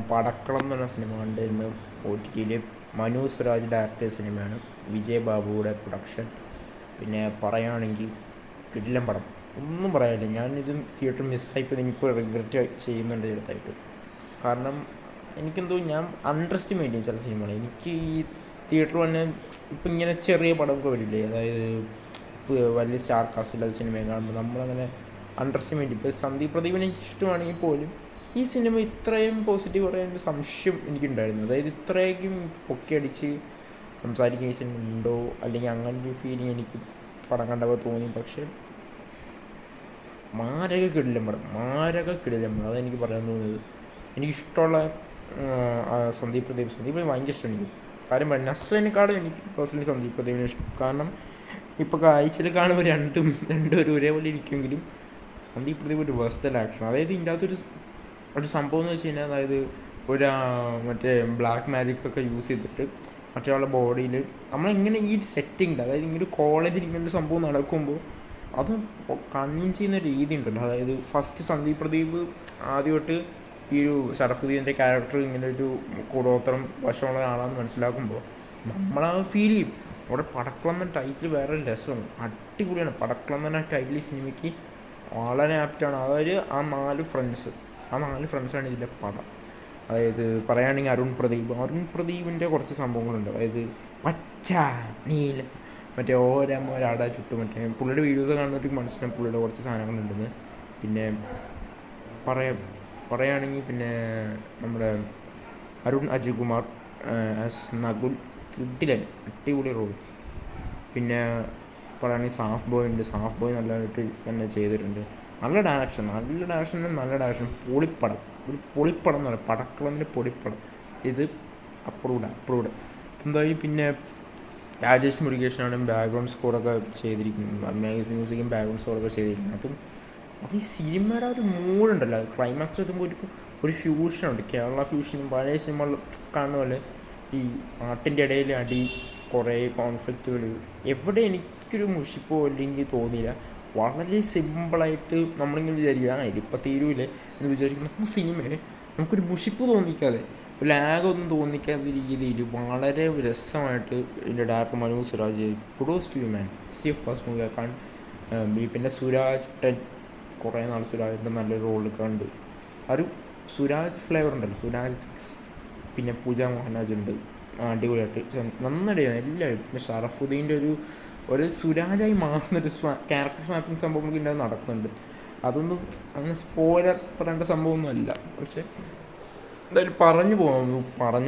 പടക്കളം എന്ന് പറഞ്ഞ സിനിമ കണ്ടിരുന്നു OTT-ൽ. മനു സ്വരാജ് ഡയറക്ടർ സിനിമയാണ്, വിജയ് ബാബുയുടെ പ്രൊഡക്ഷൻ. പിന്നെ പറയുകയാണെങ്കിൽ കിടിലൻ പടം, ഒന്നും പറയാനില്ല. ഞാനിത് തിയേറ്റർ മിസ്സായിപ്പോൾ എനിക്കിപ്പോൾ റിഗ്രറ്റ് ചെയ്യുന്നുണ്ട് ചെറുതായിട്ട്. കാരണം എനിക്കെന്തോ ഞാൻ അണ്ടർ എസ്റ്റിമേറ്റ് ചെയ്യും ചില സിനിമകൾ. എനിക്ക് ഈ തിയേറ്റർ വന്ന് ഇപ്പം ഇങ്ങനെ ചെറിയ പടമൊക്കെ വരില്ലേ, അതായത് വലിയ സ്റ്റാർ കാസ്റ്റുള്ള സിനിമയെ കാണുമ്പോൾ നമ്മളങ്ങനെ അണ്ടർ എസ്റ്റിമേറ്റ്. ഇപ്പോൾ സന്ദീപ് പ്രദീപിനെ എനിക്ക് ഇഷ്ടമാണെങ്കിൽ പോലും ഈ സിനിമ ഇത്രയും പോസിറ്റീവ് പറയാൻ ഒരു സംശയം എനിക്കുണ്ടായിരുന്നു. അതായത് ഇത്രയും പൊക്കിയടിച്ച് സംസാരിക്കുന്ന ഈ സിനിമ ഉണ്ടോ, അല്ലെങ്കിൽ അങ്ങനെ ഒരു ഫീലിംഗ് എനിക്ക് പടം കണ്ടപ്പോൾ തോന്നി. പക്ഷേ മാരക കിടിലൻ പടം. അതെനിക്ക് പറയാൻ തോന്നിയത്. എനിക്കിഷ്ടമുള്ള സന്ദീപ് പ്രദീപ് ഭയങ്കര ഇഷ്ടം എനിക്ക്. കാര്യം പറയാം, നസ്രേനേക്കാളും എനിക്ക് പേഴ്സണലി സന്ദീപ് പ്രദീപിനെ ഇഷ്ടം. കാരണം ഇപ്പോൾ കാഴ്ചയിൽ കാണുമ്പോൾ രണ്ടുപേരും ഒരേപോലെ ഇരിക്കുമെങ്കിലും സന്ദീപ് പ്രദീപ് ഒരു വേഴ്സറ്റൈൽ ആക്ഷൻ. അതായത് ഇതിൻ്റെ അകത്തൊരു സംഭവം എന്ന് വെച്ച് കഴിഞ്ഞാൽ, അതായത് മറ്റേ ബ്ലാക്ക് മാജിക്കൊക്കെ യൂസ് ചെയ്തിട്ട് മറ്റൊരാളുടെ ബോഡിയിൽ നമ്മളിങ്ങനെ ഈ സെറ്റിങ്ങിൽ, അതായത് ഇങ്ങനെ കോളേജിൽ ഇങ്ങനൊരു സംഭവം നടക്കുമ്പോൾ അത് കൺവിൻസ് ചെയ്യുന്ന രീതി ഉണ്ടല്ലോ. അതായത് ഫസ്റ്റ് സന്ദീപ് പ്രദീപ് ആദ്യമായിട്ട് ഈ ഒരു ഷറഫുദ്ദീൻ്റെ ക്യാരക്ടർ ഇങ്ങനെ ഒരു കൂടോത്രം വശമുള്ള ആളാണെന്ന് മനസ്സിലാക്കുമ്പോൾ നമ്മളത് ഫീൽ ചെയ്യും. അവിടെ പടക്കളം എന്ന ടൈറ്റിൽ വേറെ രസമാണ്, അടിപൊളിയാണ്. പടക്കളം എന്ന ടൈറ്റിൽ ഈ സിനിമയ്ക്ക് വളരെ ആപ്റ്റാണ്. അതായത് ആ നാല് ഫ്രണ്ട്സാണ് ഇതിൻ്റെ പടം. അതായത് പറയുകയാണെങ്കിൽ അരുൺ പ്രദീപിൻ്റെ കുറച്ച് സംഭവങ്ങളുണ്ട്. അതായത് പച്ച നീല മറ്റേ ഒരാട ചുറ്റും മറ്റേ പുള്ളിയുടെ വീഡിയോസ് കാണുന്നവർക്ക് മനസ്സിലാവും പുള്ളിയുടെ കുറച്ച് സാധനങ്ങളുണ്ടെന്ന്. പിന്നെ പറയുകയാണെങ്കിൽ പിന്നെ നമ്മുടെ അരുൺ അജയ് കുമാർ ആസ് നകുൽ, കിടിലൻ അടിപൊളി റോൾ. പിന്നെ പറയുകയാണെങ്കിൽ സാഫ് ബോയ് നല്ലതായിട്ട് തന്നെ ചെയ്തിട്ടുണ്ട്. നല്ല ഡയറക്ഷൻ, പൊളിപ്പടം. ഒരു പൊളിപ്പടം എന്ന് പറയാം, പടക്കളത്തിൻ്റെ പൊളിപ്പടം. ഇത് അപ്രൂവ്ഡ്. എന്തായാലും പിന്നെ രാജേഷ് മുരുകേഷനാണ് ബാക്ക്ഗ്രൗണ്ട് സ്കോറൊക്കെ ചെയ്തിരിക്കുന്നത്, മ്യൂസിക്കും ബാക്ക്ഗ്രൗണ്ട് സ്കോറൊക്കെ ചെയ്തിരിക്കുന്നത്. അത് ഈ സിനിമയുടെ ഒരു മൂഡുണ്ടല്ലോ, ക്ലൈമാക്സ് എത്തുമ്പോൾ ഒരു ഫ്യൂഷനുണ്ട്, കേരള ഫ്യൂഷനും പഴയ സിനിമകൾ കാണുന്ന പോലെ. ഈ നാട്ടിൻ്റെ ഇടയിൽ അടി, കുറേ കോൺഫ്ലിക്റ്റുകൾ, എവിടെ എനിക്കൊരു മുഷിപ്പോ അല്ലെങ്കിൽ തോന്നിയില്ല. വളരെ സിമ്പിളായിട്ട് നമ്മളിങ്ങനെ വിചാരിക്കുക ഇതിപ്പോൾ തീരൂലേ എന്ന് വിചാരിക്കുന്ന സിനിമയെ നമുക്കൊരു മുഷിപ്പ് തോന്നിക്കാതെ, ലാഗൊന്നും തോന്നിക്കാത്ത രീതിയിൽ വളരെ രസമായിട്ട് ഇതിൻ്റെ director Manu Swaraj kudos to you man. First movie ആക്കാൻ. പിന്നെ സുരാജ് കുറേ നാൾ സുരാജിൻ്റെ നല്ലൊരു റോളിൽ കണ്ടു. ഒരു സുരാജ് ഫ്ലേവർ ഉണ്ടല്ലോ, സുരാജ് തിക്സ്. പിന്നെ പൂജ മോഹൻരാജ് ഉണ്ട്, അടിപൊളിയായിട്ട് നന്നായിട്ട് എല്ലാവരും. പിന്നെ ഷറഫുദ്ദീൻ്റെ ഒരു സുരാജായി മാറുന്നൊരു ക്യാരക്ടർ സ്വാപ്പിങ് സംഭവം ഇതിൻ്റെ നടക്കുന്നുണ്ട്. അതൊന്നും അങ്ങനെ സ്പോയിലർ പറയേണ്ട സംഭവമൊന്നും അല്ല. പക്ഷെ എന്തായാലും പറഞ്ഞു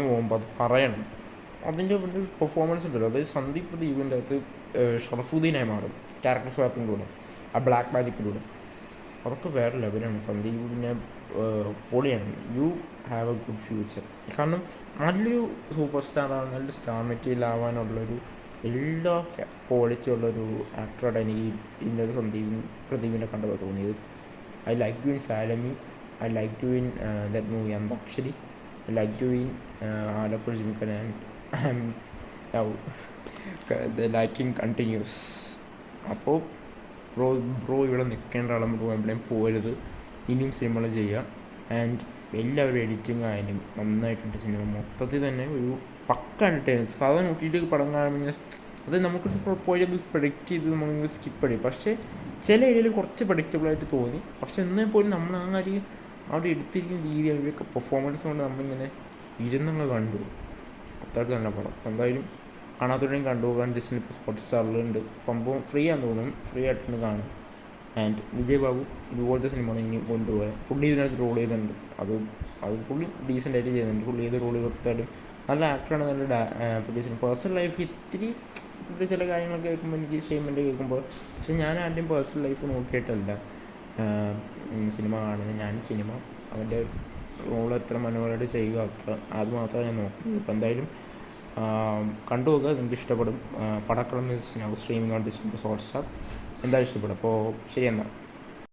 പോകുമ്പോൾ അത് പറയണം. അതിൻ്റെ ഒരു പെർഫോമൻസ് ഉണ്ടല്ലോ, അതായത് സന്ദീപ് പ്രദീപിൻ്റെ അകത്ത് ഷറഫുദ്ദീനായി മാറും ക്യാരക്ടർ സ്വാപ്പിങ്ങിലൂടെ, ആ ബ്ലാക്ക് മാജിക്കിലൂടെ. അതൊക്കെ വേറെ ലെവലാണ്. സന്ദീപിനെ പൊളിയാണ്. You have A good future. കാരണം നല്ലൊരു സൂപ്പർ സ്റ്റാറാണ്, നല്ല സ്റ്റാർ മെറ്റീരിയൽ ആവാനുള്ളൊരു എല്ലാ ക്വാളിറ്റി ഉള്ളൊരു ആക്ടറാണ് എനിക്ക് ഇതിൻ്റെ സന്ദീപ് പ്രദീപിനെ കണ്ടപ്പോൾ തോന്നിയത്. I like to in Falimy, I like to in that movie Antakshari, I like to in Alappuzha Gymkhana. The liking continues. അപ്പോൾ ബ്രോ ഇവിടെ നിൽക്കേണ്ട ആളും ബ്രോ എവിടെയും പോകരുത്, ഇനിയും സിനിമകൾ ചെയ്യുക. ആൻഡ് എല്ലാവരും എഡിറ്റിംഗ് ആയാലും നന്നായിട്ടുണ്ട്. സിനിമ മൊത്തത്തിൽ തന്നെ ഒരു പക്ക എൻ്റർടൈൻമെൻറ്റ്. സാധാരണ നോക്കിയിട്ട് പടം കാണുമ്പോൾ അത് നമുക്ക് പോയത് പ്രൊഡിക്റ്റ് ചെയ്ത് നമ്മളിങ്ങനെ സ്കിപ്പ് ചെയ്യും. പക്ഷേ ചില ഏരിയയിൽ കുറച്ച് പ്രഡിക്റ്റബിളായിട്ട് തോന്നി. പക്ഷെ എന്നാൽ പോലും നമ്മൾ ആ കാര്യം അവിടെ എടുത്തിരിക്കുന്ന രീതി, അവരൊക്കെ പെർഫോമൻസ് കൊണ്ട് നമ്മളിങ്ങനെ ഇരുന്നങ്ങ് കണ്ടു. അത്രയ്ക്ക് നല്ല പടം. എന്തായാലും കാണാത്തവരെയും കണ്ടുപോകാൻ ഡിസ്നി ഹോട്ട്സ്റ്റാറിലുണ്ട്. സംഭവം ഫ്രീ ആണെന്ന് തോന്നുന്നു, ഫ്രീ ആയിട്ടൊന്ന് കാണും. ആൻഡ് വിജയ് ബാബു ഇതുപോലത്തെ സിനിമകൾ ഇനി കൊണ്ടുപോകാൻ പുള്ളി ഇതിനകത്ത് റോൾ ചെയ്തിട്ടുണ്ട്. അത് പുള്ളി ഡീസൻ്റായിട്ട് ചെയ്യുന്നുണ്ട്. പുള്ളി ഏത് റോൾ കൊടുത്താലും നല്ല ആക്ടറാണ്, നല്ല പ്രൊഡ്യൂസർ. പേഴ്സണൽ ലൈഫ് ഇത്തിരി ചില കാര്യങ്ങളൊക്കെ കേൾക്കുമ്പോൾ എനിക്ക് സ്റ്റേറ്റ്മെൻറ്റ് കേൾക്കുമ്പോൾ, പക്ഷെ ഞാൻ ആദ്യം പേഴ്സണൽ ലൈഫ് നോക്കിയിട്ടല്ല സിനിമ കാണുന്നത്. സിനിമ അവൻ്റെ റോൾ എത്ര മനോഹരമായിട്ട് ചെയ്യുക അത് മാത്രമേ ഞാൻ നോക്കുള്ളൂ. അപ്പോൾ എന്തായാലും കണ്ടുപോകുക, നിങ്ങൾക്ക് ഇഷ്ടപ്പെടും. Padakkalam is now streaming on Disney Hotstar. എന്തായാലും ഇഷ്ടപ്പെടും. അപ്പോൾ ശരി എന്നാൽ.